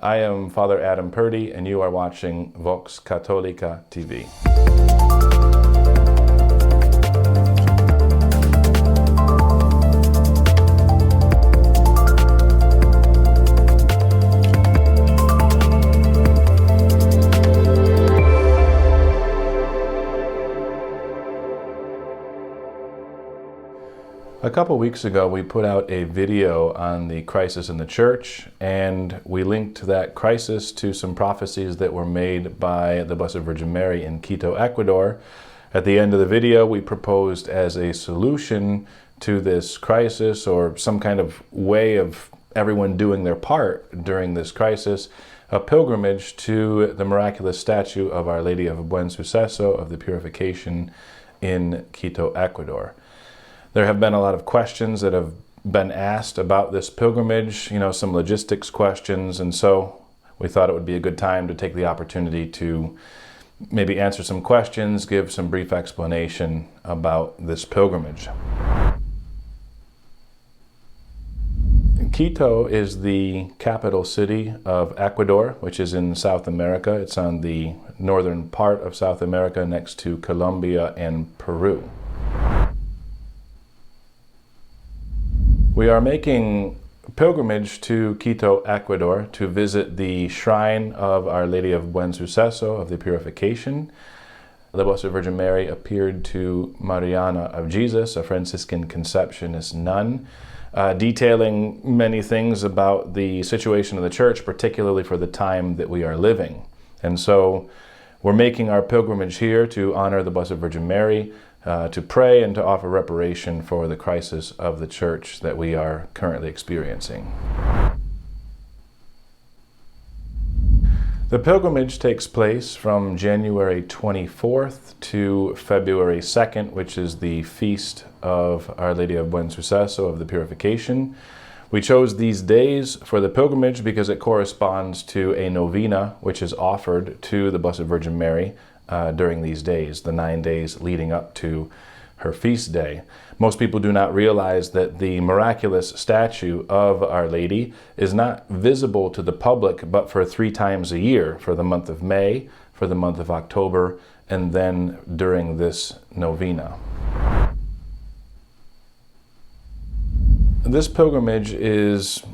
I am Father Adam Purdy, and you are watching Vox Catholica TV. A couple weeks ago, we put out a video on the crisis in the church, and we linked that crisis to some prophecies that were made by the Blessed Virgin Mary in Quito, Ecuador. At the end of the video, we proposed as a solution to this crisis, or some kind of way of everyone doing their part during this crisis, a pilgrimage to the miraculous statue of Our Lady of Buen Suceso of the Purification in Quito, Ecuador. There have been a lot of questions that have been asked about this pilgrimage, some logistics questions, and so we thought it would be a good time to take the opportunity to maybe answer some questions, give some brief explanation about this pilgrimage. Quito is the capital city of Ecuador, which is in South America. It's on the northern part of South America next to Colombia and Peru. We are making a pilgrimage to Quito, Ecuador, to visit the shrine of Our Lady of Buen Suceso of the Purification. The Blessed Virgin Mary appeared to Mariana of Jesus, a Franciscan Conceptionist nun, detailing many things about the situation of the church, particularly for the time that we are living. And so we're making our pilgrimage here to honor the Blessed Virgin Mary, to pray and to offer reparation for the crisis of the church that we are currently experiencing. The pilgrimage takes place from January 24th to February 2nd, which is the feast of Our Lady of Buen Suceso of the Purification. We chose these days for the pilgrimage because it corresponds to a novena which is offered to the Blessed Virgin Mary during these days, the 9 days leading up to her feast day. Most people do not realize that the miraculous statue of Our Lady is not visible to the public but for 3 times a year, for the month of May, for the month of October, and then during this novena. This pilgrimage is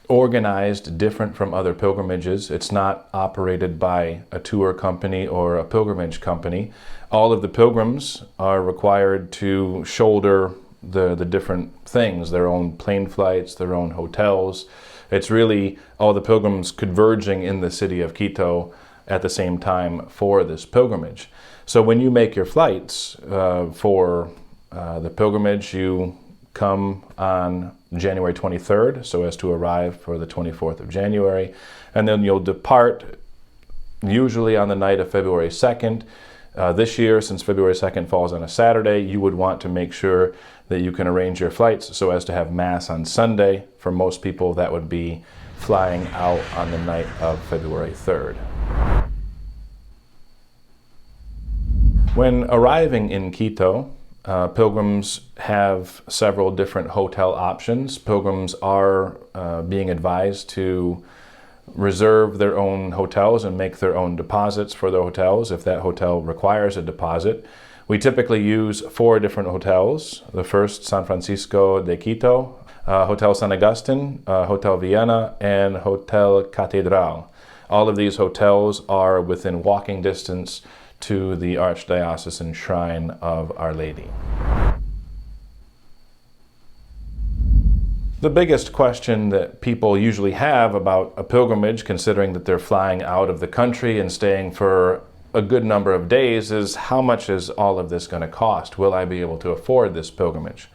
organized different from other pilgrimages. It's not operated by a tour company or a pilgrimage company. All of the pilgrims are required to shoulder the different things, their own plane flights, their own hotels. It's really all the pilgrims converging in the city of Quito at the same time for this pilgrimage. So when you make your flights for the pilgrimage, you come on January 23rd, so as to arrive for the 24th of January, and then you'll depart usually on the night of February 2nd. This year, since February 2nd falls on a Saturday, you would want to make sure that you can arrange your flights so as to have Mass on Sunday. For most people, that would be flying out on the night of February 3rd. When arriving in Quito, pilgrims have several different hotel options. Pilgrims are being advised to reserve their own hotels and make their own deposits for their hotels if that hotel requires a deposit. We typically use 4 different hotels. The first, San Francisco de Quito, Hotel San Agustin, Hotel Vienna, and Hotel Catedral. All of these hotels are within walking distance to the Archdiocesan Shrine of Our Lady. The biggest question that people usually have about a pilgrimage, considering that they're flying out of the country and staying for a good number of days, is how much is all of this going to cost? Will I be able to afford this pilgrimage?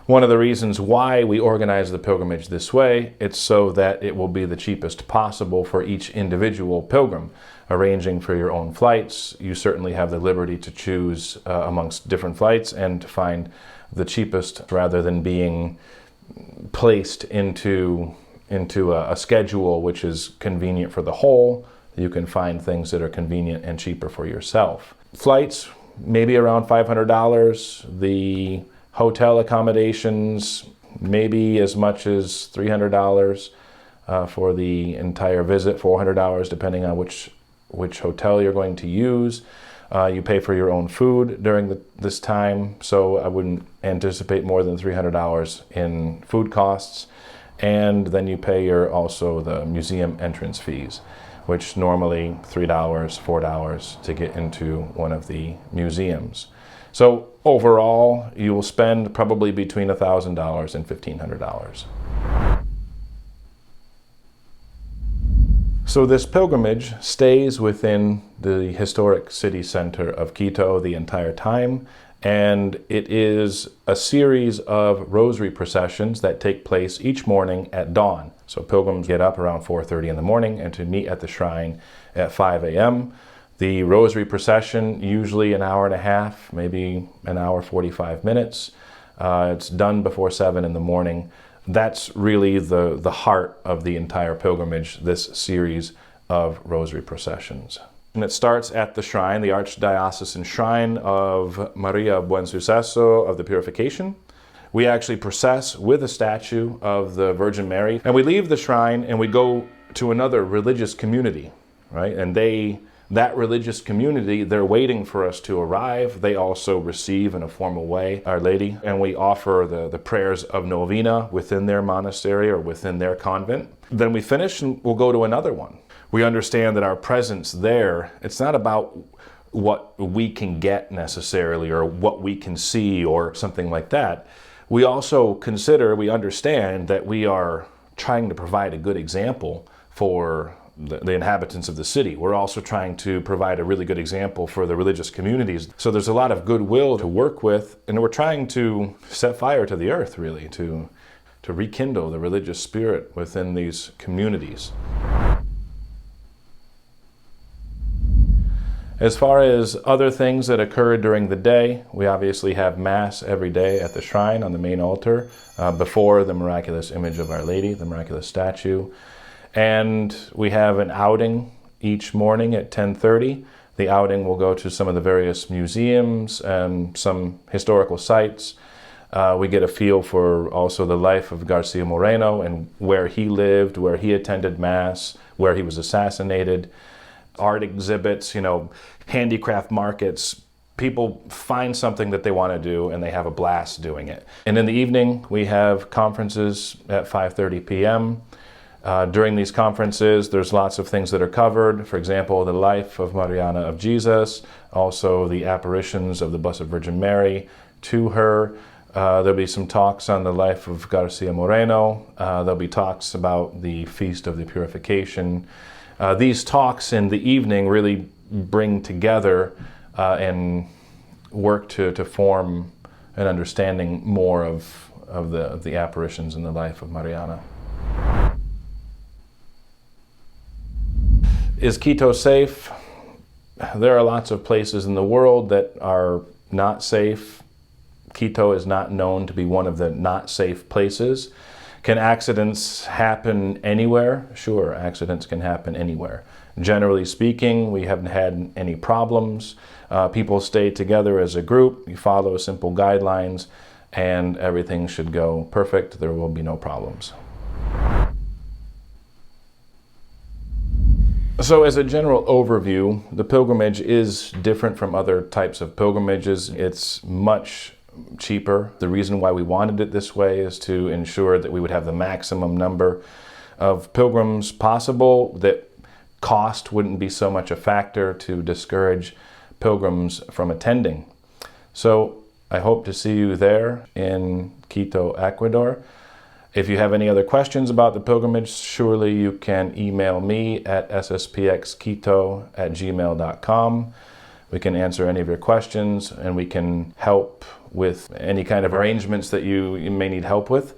One of the reasons why we organize the pilgrimage this way, it's so that it will be the cheapest possible for each individual pilgrim. Arranging for your own flights, you certainly have the liberty to choose amongst different flights and to find the cheapest rather than being placed into a schedule which is convenient for the whole. You can find things that are convenient and cheaper for yourself. Flights, maybe around $500. The hotel accommodations, maybe as much as $300. for the entire visit, $400 depending on which hotel you're going to use. You pay for your own food during this time, so I wouldn't anticipate more than $300 in food costs. And then you pay also the museum entrance fees, which normally $3, $4 to get into one of the museums. So overall, you will spend probably between $1,000 and $1,500. So this pilgrimage stays within the historic city center of Quito the entire time, and it is a series of rosary processions that take place each morning at dawn. So pilgrims get up around 4:30 in the morning and to meet at the shrine at 5 a.m. The rosary procession, usually an hour and a half, maybe an hour 45 minutes. It's done before 7 in the morning. That's really the heart of the entire pilgrimage, this series of rosary processions. And it starts at the shrine, the Archdiocesan Shrine of Maria Buen Suceso of the Purification. We actually process with a statue of the Virgin Mary, and we leave the shrine and we go to another religious community, right? And that religious community, they're waiting for us to arrive. They also receive in a formal way Our Lady, and we offer the prayers of Novena within their monastery or within their convent. Then we finish and we'll go to another one. We understand that our presence there, it's not about what we can get necessarily or what we can see or something like that. We also we understand that we are trying to provide a good example for the inhabitants of the city. We're also trying to provide a really good example for the religious communities. So there's a lot of goodwill to work with, and we're trying to set fire to the earth, really, to rekindle the religious spirit within these communities. As far as other things that occur during the day, we obviously have Mass every day at the shrine on the main altar before the miraculous image of Our Lady, the miraculous statue. And we have an outing each morning at 10:30. The outing will go to some of the various museums and some historical sites. We get a feel for also the life of Garcia Moreno and where he lived, where he attended Mass, where he was assassinated. Art exhibits, handicraft markets. People find something that they want to do and they have a blast doing it. And in the evening, we have conferences at 5:30 p.m. During these conferences, there's lots of things that are covered. For example, the life of Mariana of Jesus, also the apparitions of the Blessed Virgin Mary to her. There'll be some talks on the life of Garcia Moreno. There'll be talks about the Feast of the Purification. These talks in the evening really bring together and work to form an understanding more of the apparitions in the life of Mariana. Is Quito safe? There are lots of places in the world that are not safe. Quito is not known to be one of the not safe places. Can accidents happen anywhere? Sure, accidents can happen anywhere. Generally speaking, we haven't had any problems. People stay together as a group, you follow simple guidelines, and everything should go perfect. There will be no problems. So as a general overview, the pilgrimage is different from other types of pilgrimages. It's much cheaper. The reason why we wanted it this way is to ensure that we would have the maximum number of pilgrims possible, that cost wouldn't be so much a factor to discourage pilgrims from attending. So I hope to see you there in Quito, Ecuador. If you have any other questions about the pilgrimage, surely you can email me at sspxquito@gmail.com. We can answer any of your questions and we can help with any kind of arrangements that you may need help with.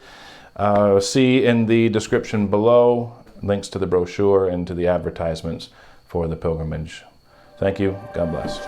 See in the description below links to the brochure and to the advertisements for the pilgrimage. Thank you. God bless.